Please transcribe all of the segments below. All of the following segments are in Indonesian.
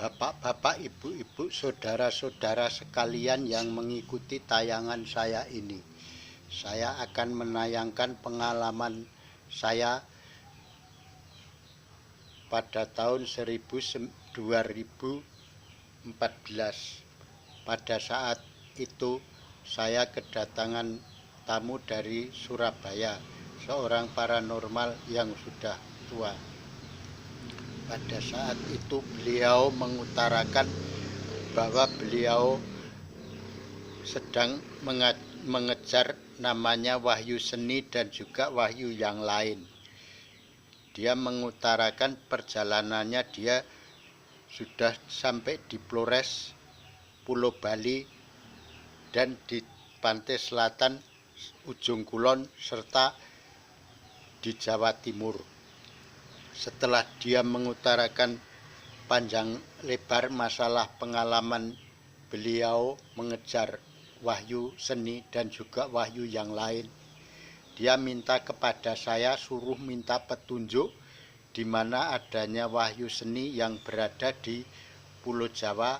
Bapak-bapak, ibu-ibu, saudara-saudara sekalian yang mengikuti tayangan saya ini. Saya akan menayangkan pengalaman saya pada tahun 2014. Pada saat itu saya kedatangan tamu dari Surabaya, seorang paranormal yang sudah tua. Pada saat itu beliau mengutarakan bahwa beliau sedang mengejar namanya wahyu seni dan juga wahyu yang lain. Dia mengutarakan perjalanannya, dia sudah sampai di Flores, Pulau Bali, dan di pantai selatan, ujung kulon, serta di Jawa Timur. Setelah dia mengutarakan panjang lebar masalah pengalaman beliau mengejar wahyu seni dan juga wahyu yang lain, dia minta kepada saya, suruh minta petunjuk di mana adanya wahyu seni yang berada di Pulau Jawa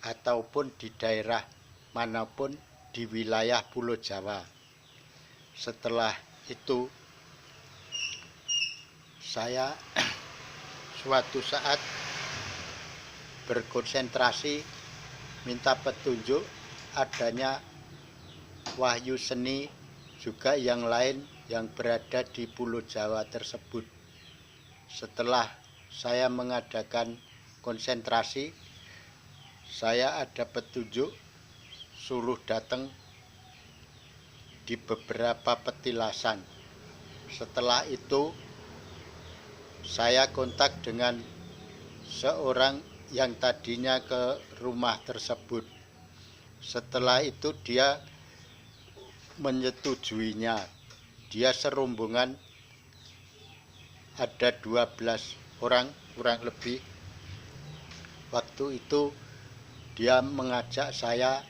ataupun di daerah manapun di wilayah Pulau Jawa. Setelah itu saya suatu saat berkonsentrasi minta petunjuk adanya wahyu seni juga yang lain yang berada di Pulau Jawa tersebut. Setelah saya mengadakan konsentrasi, saya ada petunjuk suruh datang di beberapa petilasan. Setelah itu saya kontak dengan seorang yang tadinya ke rumah tersebut. Setelah itu dia menyetujuinya. Dia serombongan ada 12 orang kurang lebih. Waktu itu dia mengajak saya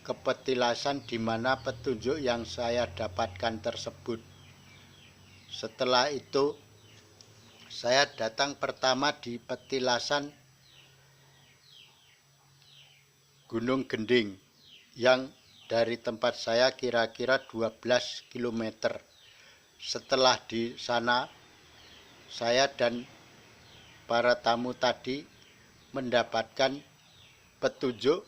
ke petilasan di mana petunjuk yang saya dapatkan tersebut. Setelah itu saya datang pertama di petilasan Gunung Gending yang dari tempat saya kira-kira 12 km. Setelah di sana saya dan para tamu tadi mendapatkan petunjuk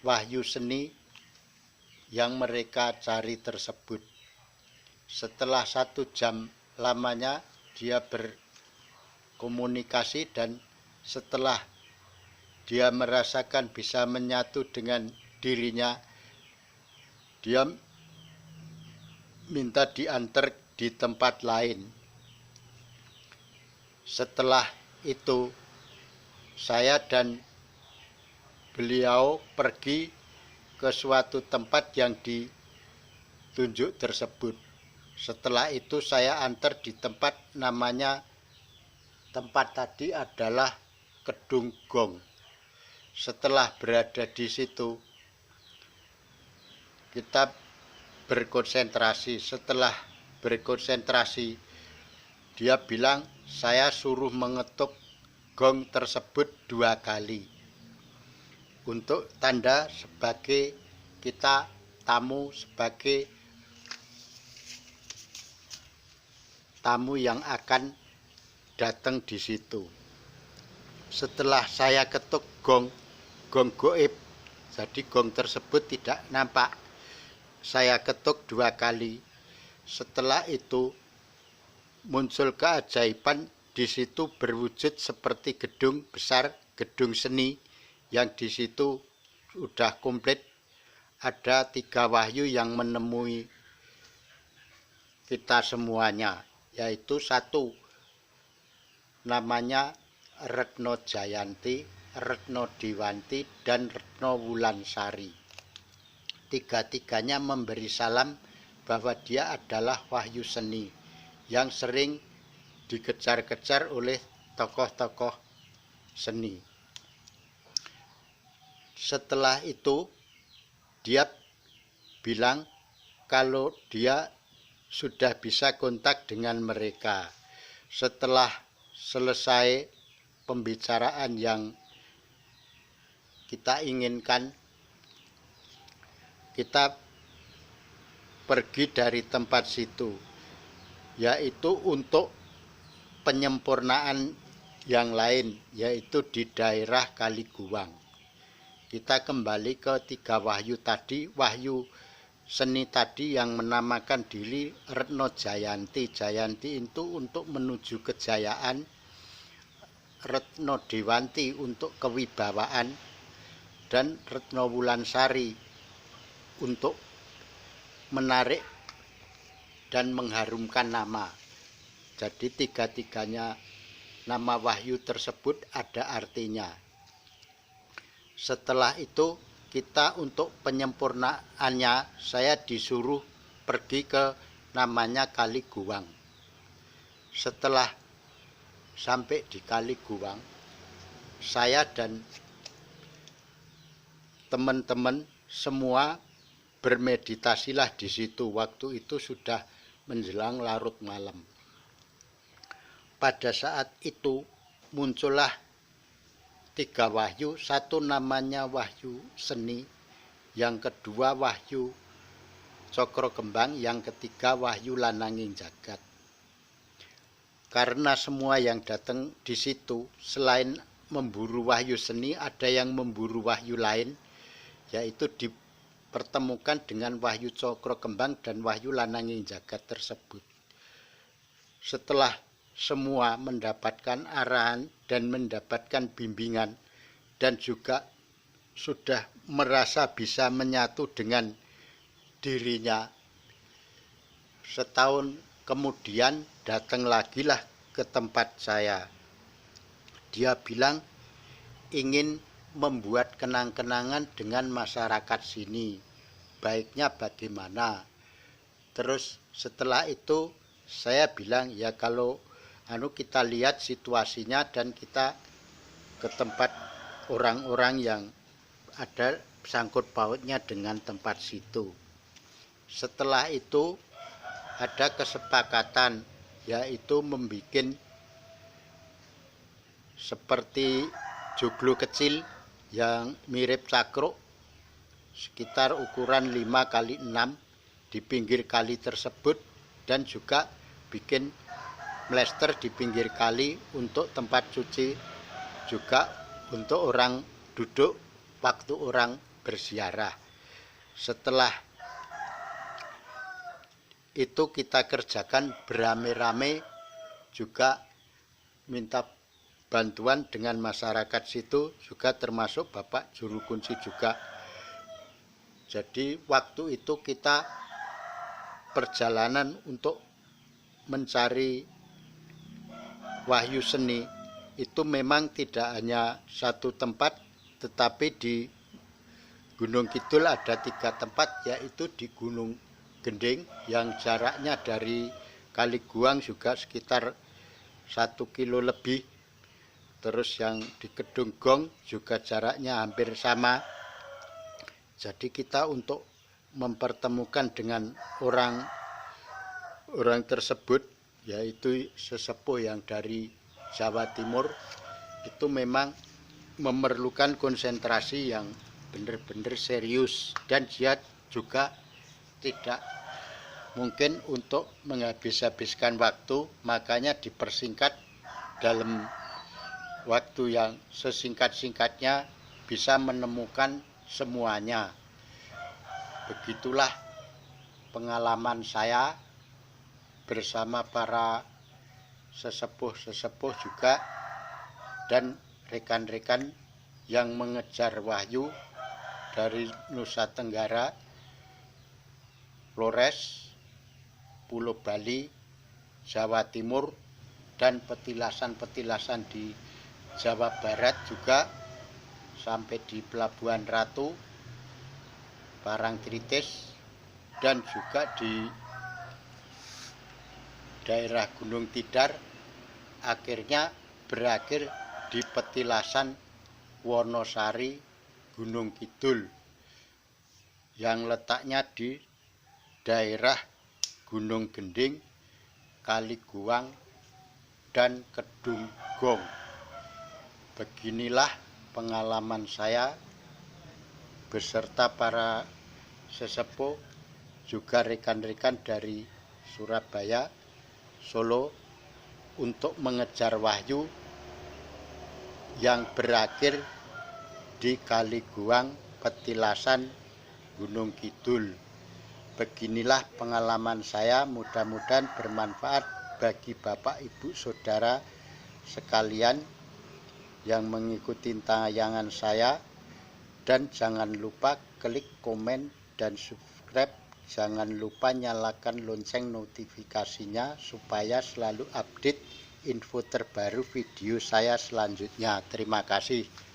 wahyu seni yang mereka cari tersebut. Setelah 1 jam lamanya dia berkomunikasi, dan setelah dia merasakan bisa menyatu dengan dirinya, dia minta diantar di tempat lain. Setelah itu saya dan beliau pergi ke suatu tempat yang ditunjuk tersebut. Setelah itu saya antar di tempat namanya, tempat tadi adalah Kedung Gong. Setelah berada di situ kita berkonsentrasi. Setelah berkonsentrasi dia bilang saya suruh mengetuk gong tersebut 2 kali untuk tanda sebagai kita tamu, sebagai tamu yang akan datang di situ. Setelah saya ketuk gong goib, jadi gong tersebut tidak nampak. Saya ketuk 2 kali. Setelah itu muncul keajaiban, di situ berwujud seperti gedung besar, gedung seni yang di situ sudah komplit. Ada 3 wahyu yang menemui kita semuanya, yaitu 1 namanya Retno Jayanti, Retno Diwanti, dan Retno Wulansari. 3-tiganya memberi salam bahwa dia adalah wahyu seni yang sering dikejar-kejar oleh tokoh-tokoh seni. Setelah itu dia bilang kalau dia sudah bisa kontak dengan mereka. Setelah selesai pembicaraan yang kita inginkan, kita pergi dari tempat situ, yaitu untuk penyempurnaan yang lain, yaitu di daerah Kaliguang. Kita kembali ke 3 wahyu tadi, wahyu seni tadi yang menamakan diri Retno Jayanti. Jayanti itu untuk menuju kejayaan, Retno Dewanti untuk kewibawaan, dan Retno Wulansari untuk menarik dan mengharumkan nama. Jadi 3-tiganya nama wahyu tersebut ada artinya. Setelah itu kita untuk penyempurnaannya, saya disuruh pergi ke namanya Kaliguang. Setelah sampai di Kaliguang, saya dan teman-teman semua bermeditasilah di situ. Waktu itu sudah menjelang larut malam. Pada saat itu muncullah 3 wahyu, satu namanya wahyu seni, yang kedua wahyu cokro kembang, yang ketiga wahyu lananging jagat. Karena semua yang datang di situ selain memburu wahyu seni, ada yang memburu wahyu lain, yaitu dipertemukan dengan wahyu cokro kembang dan wahyu lananging jagat tersebut. Setelah semua mendapatkan arahan dan mendapatkan bimbingan, dan juga sudah merasa bisa menyatu dengan dirinya, setahun kemudian datang lagi lah ke tempat saya. Dia bilang ingin membuat kenang-kenangan dengan masyarakat sini, baiknya bagaimana. Terus setelah itu saya bilang, ya kalau kita lihat situasinya dan kita ke tempat orang-orang yang ada sangkut pautnya dengan tempat situ. Setelah itu ada kesepakatan, yaitu membuat seperti joglo kecil yang mirip cakruk, sekitar ukuran 5x6 di pinggir kali tersebut, dan juga bikin mlester di pinggir kali untuk tempat cuci, juga untuk orang duduk waktu orang berziarah. Setelah itu kita kerjakan beramai-ramai, juga minta bantuan dengan masyarakat situ, juga termasuk Bapak Juru Kunci juga. Jadi waktu itu kita perjalanan untuk mencari wahyu seni itu memang tidak hanya satu tempat, tetapi di Gunung Kidul ada 3 tempat, yaitu di Gunung Gending yang jaraknya dari Kaliguang juga sekitar 1 kilo lebih. Terus yang di Kedung Gong juga jaraknya hampir sama. Jadi kita untuk mempertemukan dengan orang tersebut, yaitu sesepuh yang dari Jawa Timur, itu memang memerlukan konsentrasi yang benar-benar serius, dan dia juga tidak mungkin untuk menghabis-habiskan waktu, makanya dipersingkat dalam waktu yang sesingkat-singkatnya bisa menemukan semuanya. Begitulah pengalaman saya bersama para sesepuh-sesepuh juga dan rekan-rekan yang mengejar wahyu dari Nusa Tenggara, Flores, Pulau Bali, Jawa Timur, dan petilasan-petilasan di Jawa Barat juga, sampai di Pelabuhan Ratu, Parangtritis, dan juga di daerah Gunung Tidar, akhirnya berakhir di petilasan Wonosari, Gunung Kidul, yang letaknya di daerah Gunung Gending, Kaliguang, dan Kedunggong. Beginilah pengalaman saya beserta para sesepuh, juga rekan-rekan dari Surabaya, Solo, untuk mengejar wahyu yang berakhir di Kaliguang, Petilasan, Gunung Kidul. Beginilah pengalaman saya, mudah-mudahan bermanfaat bagi Bapak, Ibu, Saudara sekalian yang mengikuti tayangan saya. Dan jangan lupa klik komen dan subscribe. Jangan lupa nyalakan lonceng notifikasinya supaya selalu update info terbaru video saya selanjutnya. Terima kasih.